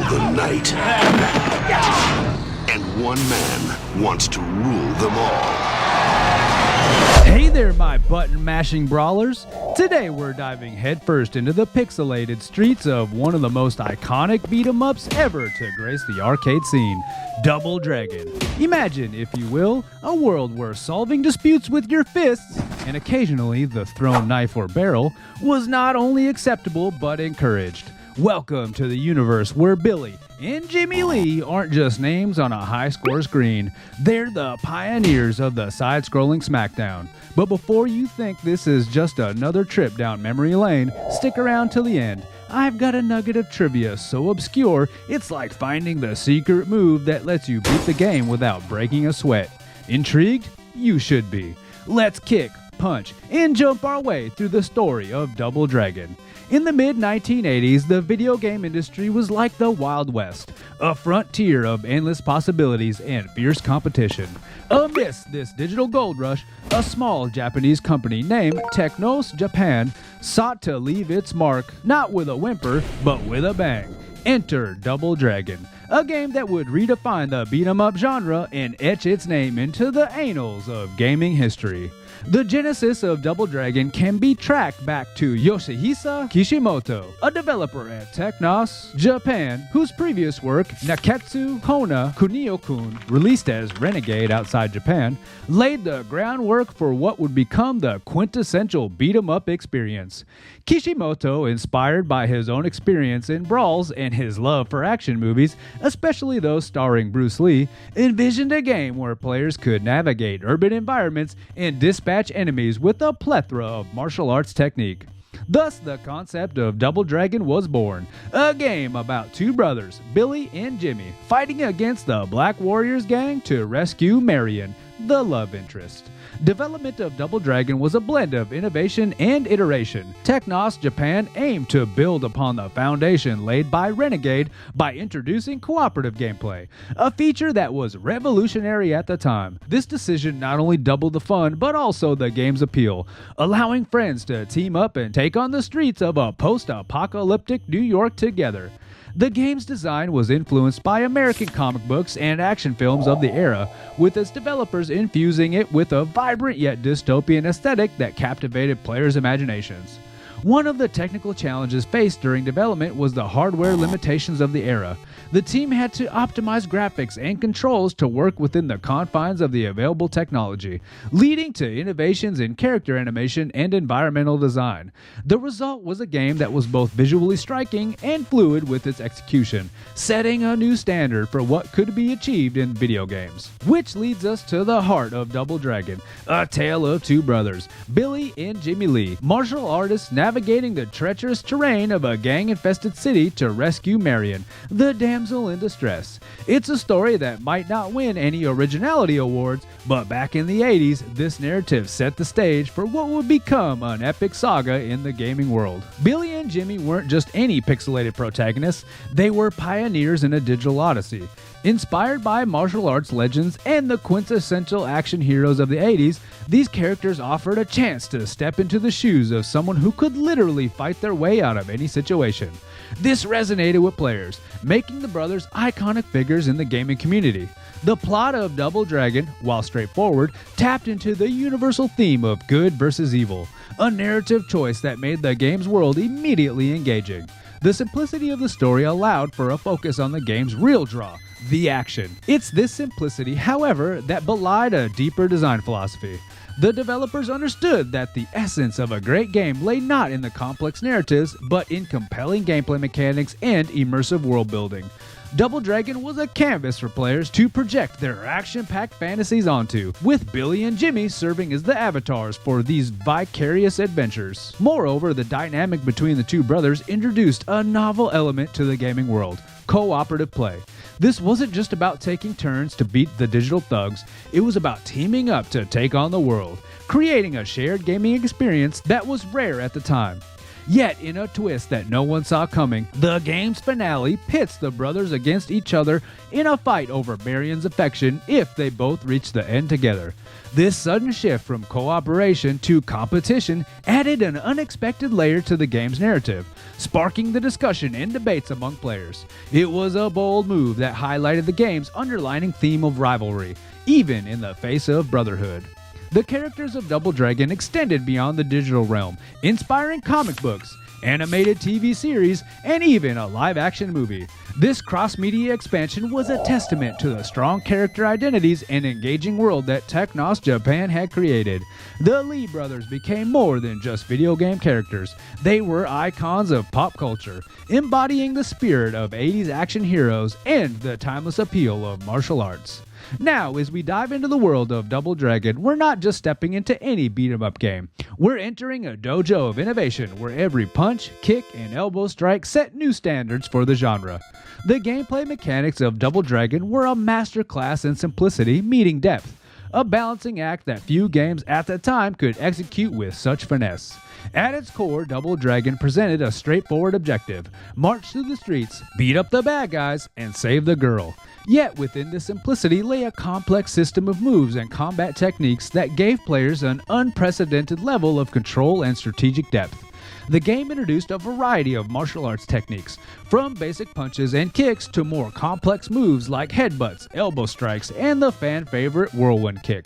the night. And one man wants to rule them all. Hey there, my button-mashing brawlers! Today we're diving headfirst into the pixelated streets of one of the most iconic beat-em-ups ever to grace the arcade scene, Double Dragon. Imagine, if you will, a world where solving disputes with your fists, and occasionally the thrown knife or barrel, was not only acceptable but encouraged. Welcome to the universe where Billy and Jimmy Lee aren't just names on a high-score screen. They're the pioneers of the side-scrolling smackdown. But before you think this is just another trip down memory lane, stick around till the end. I've got a nugget of trivia so obscure, it's like finding the secret move that lets you beat the game without breaking a sweat. Intrigued? You should be. Let's kick, punch, and jump our way through the story of Double Dragon. In the mid-1980s, the video game industry was like the Wild West, a frontier of endless possibilities and fierce competition. Amidst this digital gold rush, a small Japanese company named Technos Japan sought to leave its mark, not with a whimper, but with a bang. Enter Double Dragon, a game that would redefine the beat-em-up genre and etch its name into the annals of gaming history. The genesis of Double Dragon can be tracked back to Yoshihisa Kishimoto, a developer at Technos Japan, whose previous work, Naketsu Kona Kunio-kun, released as Renegade outside Japan, laid the groundwork for what would become the quintessential beat-em-up experience. Kishimoto, inspired by his own experience in brawls and his love for action movies, especially those starring Bruce Lee, envisioned a game where players could navigate urban environments and dispatch enemies with a plethora of martial arts technique. Thus, the concept of Double Dragon was born, a game about two brothers, Billy and Jimmy, fighting against the Black Warriors gang to rescue Marion, the love interest. Development of Double Dragon was a blend of innovation and iteration. Technos Japan aimed to build upon the foundation laid by Renegade by introducing cooperative gameplay, a feature that was revolutionary at the time. This decision not only doubled the fun, but also the game's appeal, allowing friends to team up and take on the streets of a post-apocalyptic New York together. The game's design was influenced by American comic books and action films of the era, with its developers infusing it with a vibrant yet dystopian aesthetic that captivated players' imaginations. One of the technical challenges faced during development was the hardware limitations of the era. The team had to optimize graphics and controls to work within the confines of the available technology, leading to innovations in character animation and environmental design. The result was a game that was both visually striking and fluid with its execution, setting a new standard for what could be achieved in video games. Which leads us to the heart of Double Dragon, a tale of two brothers, Billy and Jimmy Lee, martial artists navigating the treacherous terrain of a gang-infested city to rescue Marion, the damsel in distress. It's a story that might not win any originality awards, but back in the 80s, this narrative set the stage for what would become an epic saga in the gaming world. Billy and Jimmy weren't just any pixelated protagonists, they were pioneers in a digital odyssey. Inspired by martial arts legends and the quintessential action heroes of the 80s, these characters offered a chance to step into the shoes of someone who could literally fight their way out of any situation. This resonated with players, making the brothers iconic figures in the gaming community. The plot of Double Dragon, while straightforward, tapped into the universal theme of good versus evil, a narrative choice that made the game's world immediately engaging. The simplicity of the story allowed for a focus on the game's real draw, the action. It's this simplicity, however, that belied a deeper design philosophy. The developers understood that the essence of a great game lay not in the complex narratives, but in compelling gameplay mechanics and immersive world building. Double Dragon was a canvas for players to project their action-packed fantasies onto, with Billy and Jimmy serving as the avatars for these vicarious adventures. Moreover, the dynamic between the two brothers introduced a novel element to the gaming world: cooperative play. This wasn't just about taking turns to beat the digital thugs, it was about teaming up to take on the world, creating a shared gaming experience that was rare at the time. Yet, in a twist that no one saw coming, the game's finale pits the brothers against each other in a fight over Marion's affection if they both reach the end together. This sudden shift from cooperation to competition added an unexpected layer to the game's narrative, sparking the discussion and debates among players. It was a bold move that highlighted the game's underlying theme of rivalry, even in the face of brotherhood. The characters of Double Dragon extended beyond the digital realm, inspiring comic books, animated TV series, and even a live-action movie. This cross-media expansion was a testament to the strong character identities and engaging world that Technos Japan had created. The Lee brothers became more than just video game characters. They were icons of pop culture, embodying the spirit of 80s action heroes and the timeless appeal of martial arts. Now, as we dive into the world of Double Dragon, we're not just stepping into any beat-em-up game. We're entering a dojo of innovation where every punch, kick, and elbow strike set new standards for the genre. The gameplay mechanics of Double Dragon were a masterclass in simplicity meeting depth, a balancing act that few games at the time could execute with such finesse. At its core, Double Dragon presented a straightforward objective: march through the streets, beat up the bad guys, and save the girl. Yet within this simplicity lay a complex system of moves and combat techniques that gave players an unprecedented level of control and strategic depth. The game introduced a variety of martial arts techniques, from basic punches and kicks to more complex moves like headbutts, elbow strikes, and the fan-favorite whirlwind kick.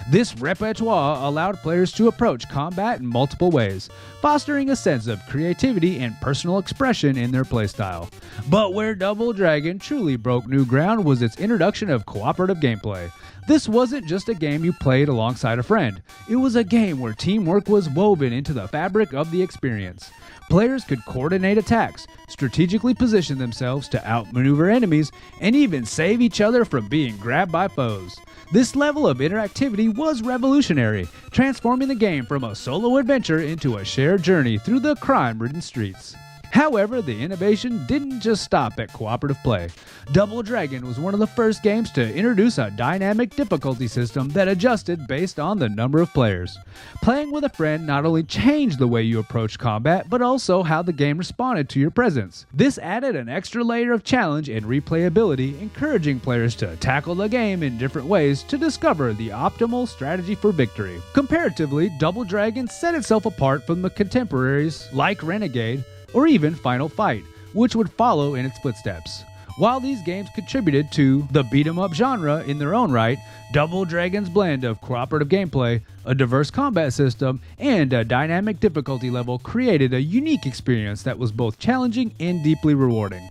This repertoire allowed players to approach combat in multiple ways, fostering a sense of creativity and personal expression in their playstyle. But where Double Dragon truly broke new ground was its introduction of cooperative gameplay. This wasn't just a game you played alongside a friend. It was a game where teamwork was woven into the fabric of the experience. Players could coordinate attacks, strategically position themselves to outmaneuver enemies, and even save each other from being grabbed by foes. This level of interactivity was revolutionary, transforming the game from a solo adventure into a shared journey through the crime-ridden streets. However, the innovation didn't just stop at cooperative play. Double Dragon was one of the first games to introduce a dynamic difficulty system that adjusted based on the number of players. Playing with a friend not only changed the way you approached combat, but also how the game responded to your presence. This added an extra layer of challenge and replayability, encouraging players to tackle the game in different ways to discover the optimal strategy for victory. Comparatively, Double Dragon set itself apart from the contemporaries like Renegade, or even Final Fight, which would follow in its footsteps. While these games contributed to the beat-em-up genre in their own right, Double Dragon's blend of cooperative gameplay, a diverse combat system, and a dynamic difficulty level created a unique experience that was both challenging and deeply rewarding.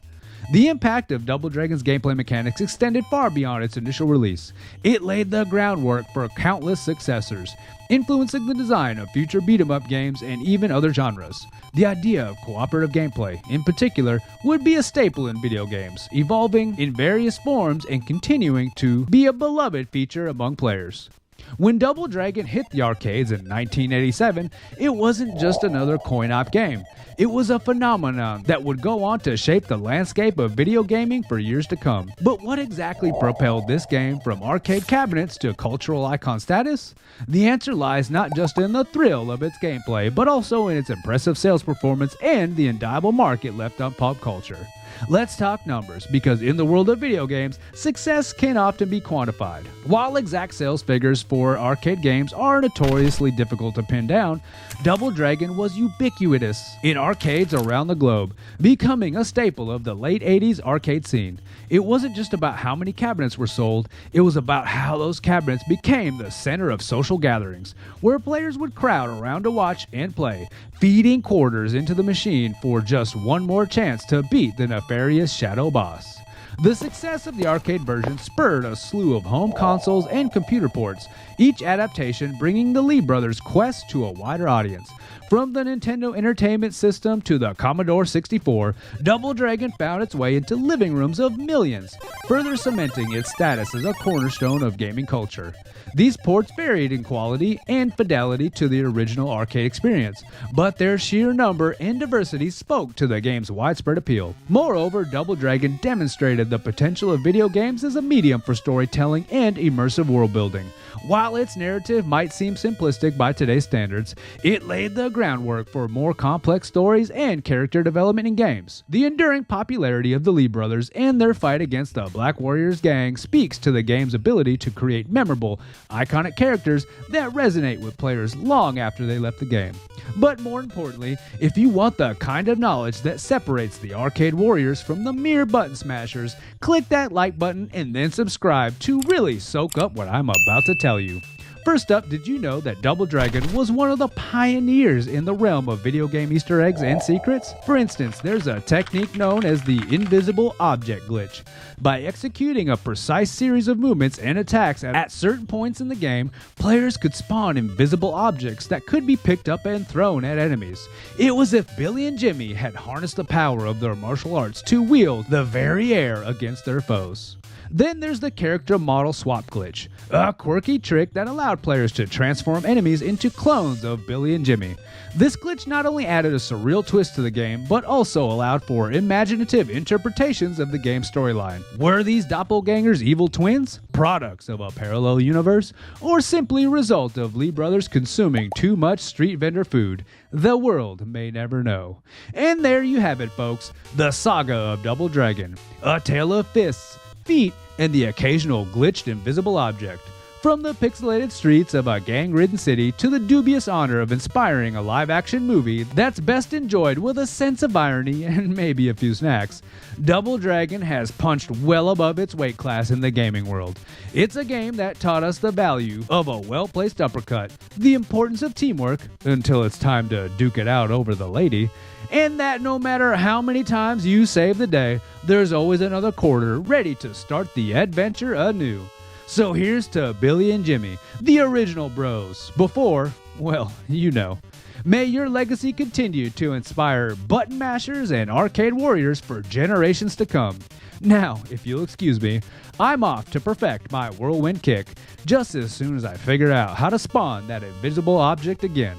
The impact of Double Dragon's gameplay mechanics extended far beyond its initial release. It laid the groundwork for countless successors, influencing the design of future beat-em-up games and even other genres. The idea of cooperative gameplay, in particular, would be a staple in video games, evolving in various forms and continuing to be a beloved feature among players. When Double Dragon hit the arcades in 1987, it wasn't just another coin-op game. It was a phenomenon that would go on to shape the landscape of video gaming for years to come. But what exactly propelled this game from arcade cabinets to cultural icon status? The answer lies not just in the thrill of its gameplay, but also in its impressive sales performance and the indelible mark it left on pop culture. Let's talk numbers, because in the world of video games, success can often be quantified. While exact sales figures for arcade games are notoriously difficult to pin down, Double Dragon was ubiquitous in arcades around the globe, becoming a staple of the late 80s arcade scene. It wasn't just about how many cabinets were sold, it was about how those cabinets became the center of social gatherings, where players would crowd around to watch and play, feeding quarters into the machine for just one more chance to beat the nefarious Shadow Boss. The success of the arcade version spurred a slew of home consoles and computer ports, each adaptation bringing the Lee brothers' quest to a wider audience. From the Nintendo Entertainment System to the Commodore 64, Double Dragon found its way into living rooms of millions, further cementing its status as a cornerstone of gaming culture. These ports varied in quality and fidelity to the original arcade experience, but their sheer number and diversity spoke to the game's widespread appeal. Moreover, Double Dragon demonstrated the potential of video games as a medium for storytelling and immersive world building. While its narrative might seem simplistic by today's standards, it laid the groundwork for more complex stories and character development in games. The enduring popularity of the Lee brothers and their fight against the Black Warriors gang speaks to the game's ability to create memorable, iconic characters that resonate with players long after they left the game. But more importantly, if you want the kind of knowledge that separates the arcade warriors from the mere button smashers, click that like button and then subscribe to really soak up what I'm about to tell you. First up, did you know that Double Dragon was one of the pioneers in the realm of video game Easter eggs and secrets? For instance, there's a technique known as the invisible object glitch. By executing a precise series of movements and attacks at certain points in the game, players could spawn invisible objects that could be picked up and thrown at enemies. It was as if Billy and Jimmy had harnessed the power of their martial arts to wield the very air against their foes. Then there's the character model swap glitch, a quirky trick that allowed players to transform enemies into clones of Billy and Jimmy. This glitch not only added a surreal twist to the game, but also allowed for imaginative interpretations of the game's storyline. Were these doppelgangers evil twins, products of a parallel universe, or simply a result of Lee brothers consuming too much street vendor food? The world may never know. And there you have it, folks, the saga of Double Dragon, a tale of fists, feet, and the occasional glitched invisible object. From the pixelated streets of a gang-ridden city to the dubious honor of inspiring a live-action movie that's best enjoyed with a sense of irony and maybe a few snacks, Double Dragon has punched well above its weight class in the gaming world. It's a game that taught us the value of a well-placed uppercut, the importance of teamwork, until it's time to duke it out over the lady, and that no matter how many times you save the day, there's always another quarter ready to start the adventure anew. So here's to Billy and Jimmy, the original bros, before, well, you know. May your legacy continue to inspire button mashers and arcade warriors for generations to come. Now, if you'll excuse me, I'm off to perfect my whirlwind kick, just as soon as I figure out how to spawn that invisible object again.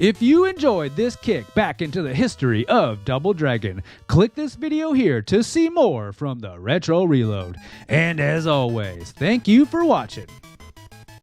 If you enjoyed this kick back into the history of Double Dragon, click this video here to see more from the Retro Reload. And as always, thank you for watching.